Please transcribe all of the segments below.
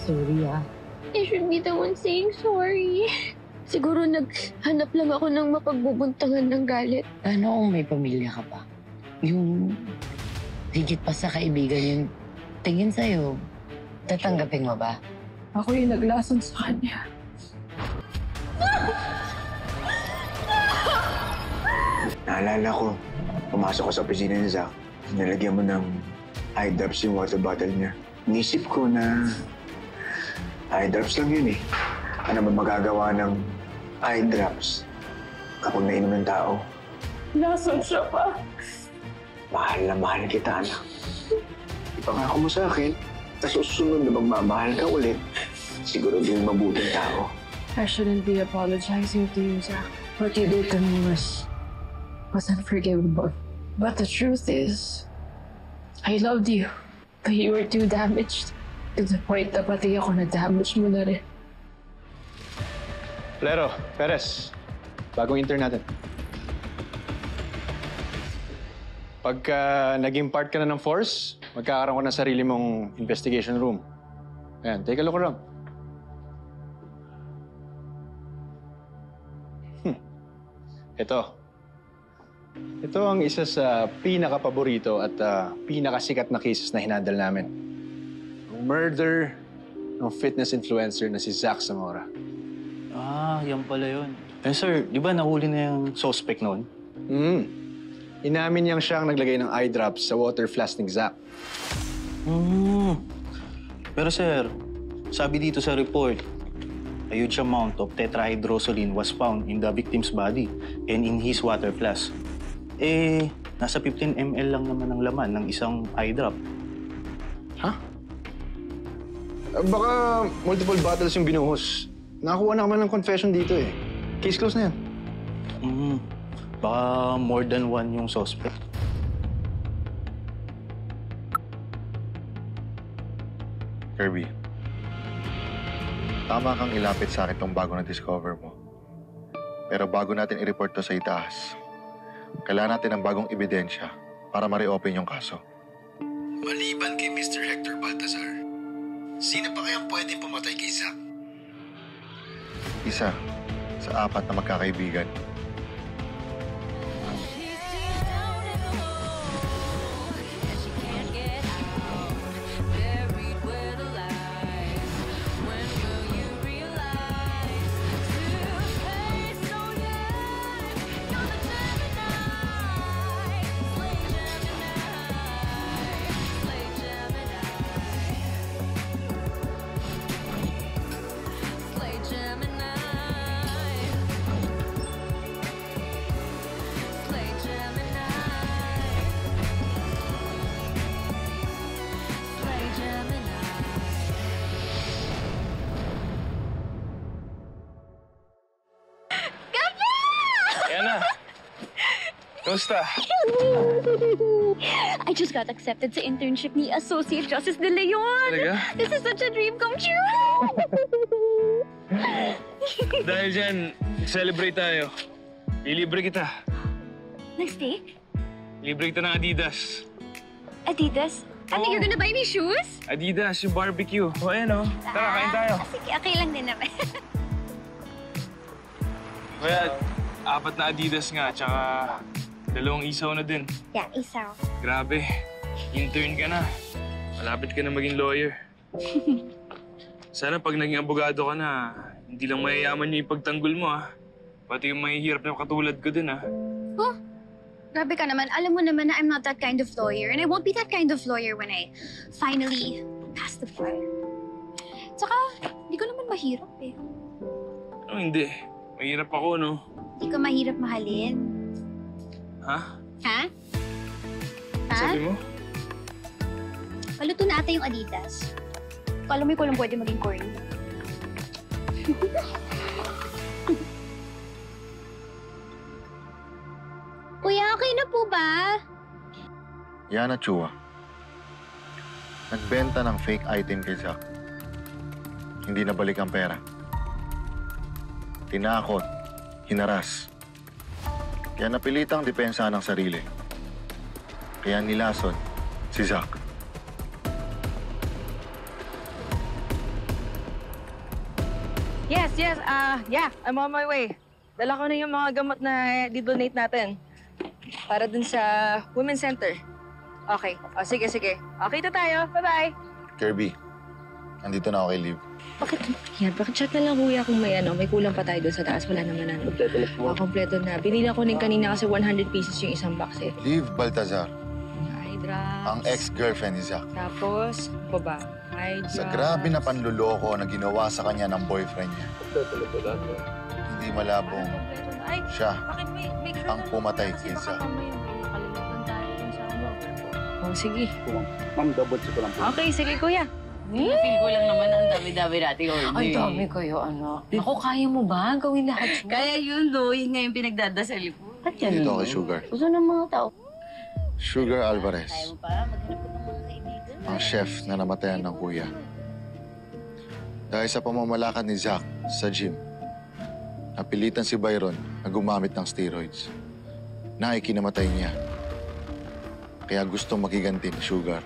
sorry, ah. I should be the one saying sorry. Siguro naghanap lang ako ng mapagbubuntangan ng galit. Ano kung may pamilya ka pa? Yung higit pa sa kaibigan yung tingin sa'yo, tatanggapin mo ba? Ako yung naglason sa kanya. Naalala ko, pumasok ko sa opisina ni Zach. Nilagyan mo ng eye drops yung water bottle niya. Inisip ko na eye drops lang yun eh. Ano ba magagawa ng eye drops kapag nainom ng tao? Lason siya pa. Mahal na mahal kita, anak. Ipangako mo sa akin, sa susunod na magmamahal ka ulit, siguro din mabuting tao. I shouldn't be apologizing to you, Zach. What you did to me was unforgivable. But the truth is, I loved you, but you were too damaged. To the point na pati ako na-damage mo na rin. Lero, Perez, bagong intern natin. Pagka naging part ka na ng force, magkakaroon ka ng sarili mong investigation room. Ayan, take a look around. Ito ang isa sa pinaka-paborito at pinakasikat na cases na hinandle namin. Ang murder ng fitness influencer na si Zach Zamora. Ah, yan pala yun. Eh sir, di ba nahuli na yung suspect noon? Inamin niyang siyang naglagay ng eye drops sa water flask ni Zach. Pero sir, sabi dito sa report, a huge amount of tetrahydrozoline was found in the victim's body and in his water flask. Eh, nasa 15 ml lang naman ang laman ng isang eye drop. Ha? Baka multiple bottles yung binuhos. Nakakuha na kami ng confession dito eh. Case closed na yan. Baka more than one yung suspect. Kirby, tama kang ilapit sa akin tong bago na discover mo. Pero bago natin i-report to sa itaas, kailangan natin ng bagong ebidensya para ma-reopen yung kaso. Maliban kay Mr. Hector Baltazar, sino pa kayang pwedeng pumatay kay Zach? Isa sa 4 na magkakaibigan. Kamusta? I just got accepted sa internship ni Associate Justice De Leon. Talaga? This is such a dream come true. Dahil dyan, celebrate tayo. Lilibre kita. Next steak? Libre kita ng Adidas. Adidas? I think you're gonna buy me shoes? Adidas, yung barbecue. O, ayan o. Tara, kain tayo. Sige, okay lang din naman. Kaya, 4 na Adidas nga, tsaka 2 isaw na din. Yeah, isaw. Grabe, intern ka na. Malapit ka na maging lawyer. Sana pag naging abogado ka na, hindi lang mayayaman yung ipagtanggol mo, ha? Pati yung mahihirap na katulad ko din, ha? Oh, grabe ka naman. Alam mo naman na I'm not that kind of lawyer. And I won't be that kind of lawyer when I finally pass the bar. Tsaka, hindi ko naman mahirap eh. Ano hindi? Mahirap ako, no? Hindi ko mahirap mahalin. Ha? Ha? Ha? Sabi mo? Paluto na ata yung Adidas. Kala mo ko lang pwede maging corny. Kuya, okay na po ba? Yana Chua, nagbenta ng fake item kay Zach. Hindi nabalik ang pera. Tinakot, hinaras. Kaya napilitang depensa ng sarili. Kaya nilason si Zach. yes. Yeah, I'm on my way. Dala ko na yung mga gamot na di-donate natin. Para dun sa Women's Center. Okay. O, sige. Okay na tayo. Bye-bye. Kirby, nandito na ako kay Liv. Bakit yan? Bakit chat na lang kuya kung may kulang pa tayo doon sa taas. Wala naman ano. Kompleto na. Binili ko din kanina kasi 100 pieces yung isang box eh. Liv Baltazar, Eye drops. ang ex-girlfriend ni Zach. Tapos, baba. Eye drops. Sa grabe na panluloko na ginawa sa kanya ng boyfriend niya. Hindi malabong Ay, siya bakit may ang pumatay kay Zach. Oh, sige. Ma'am, double check ko lang po. Okay, sige kuya. Feel ko lang naman ang dami-dami natin order. Ang dami kayo, ano. Ako, kaya mo ba? Gawin lahat yun. Kaya yun, no. Yun nga yung pinagdadasal ko. At yan, Dito kay Sugar. Gusto ng mga tao. Sugar Alvarez, Kaya mo pa, maghanap ko ng mga kaibigan. ang chef na namatayan ng kuya. Dahil sa pamamalakad ni Zach sa gym, napilitan si Byron na gumamit ng steroids na ikinamatay niya. Kaya gustong makiganti ni Sugar.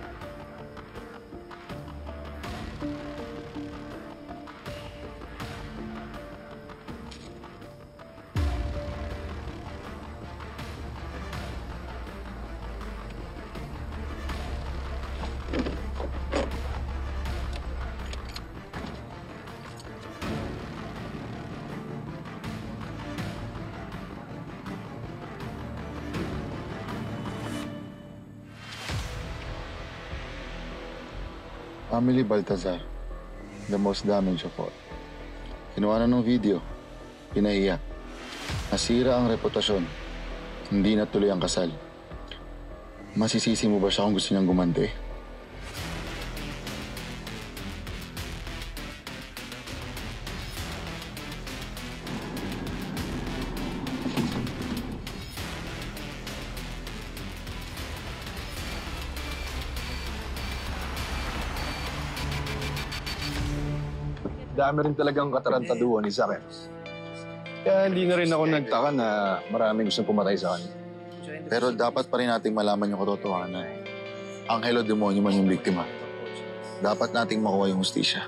Family Baltazar, the most damaged of all. Kinuha na ng video, pinahiya. Nasira ang reputasyon, hindi natuloy ang kasal. Masisisi mo ba siya kung gusto niyang gumante? Dami rin talagang katarantaduhan ni Zach. Kaya hindi na rin ako nagtaka na maraming gustong pumatay sa kanya. Pero dapat pa rin nating malaman yung katotohanan. Anghel o demonyo man yung biktima. Dapat nating makuha yung hustisya.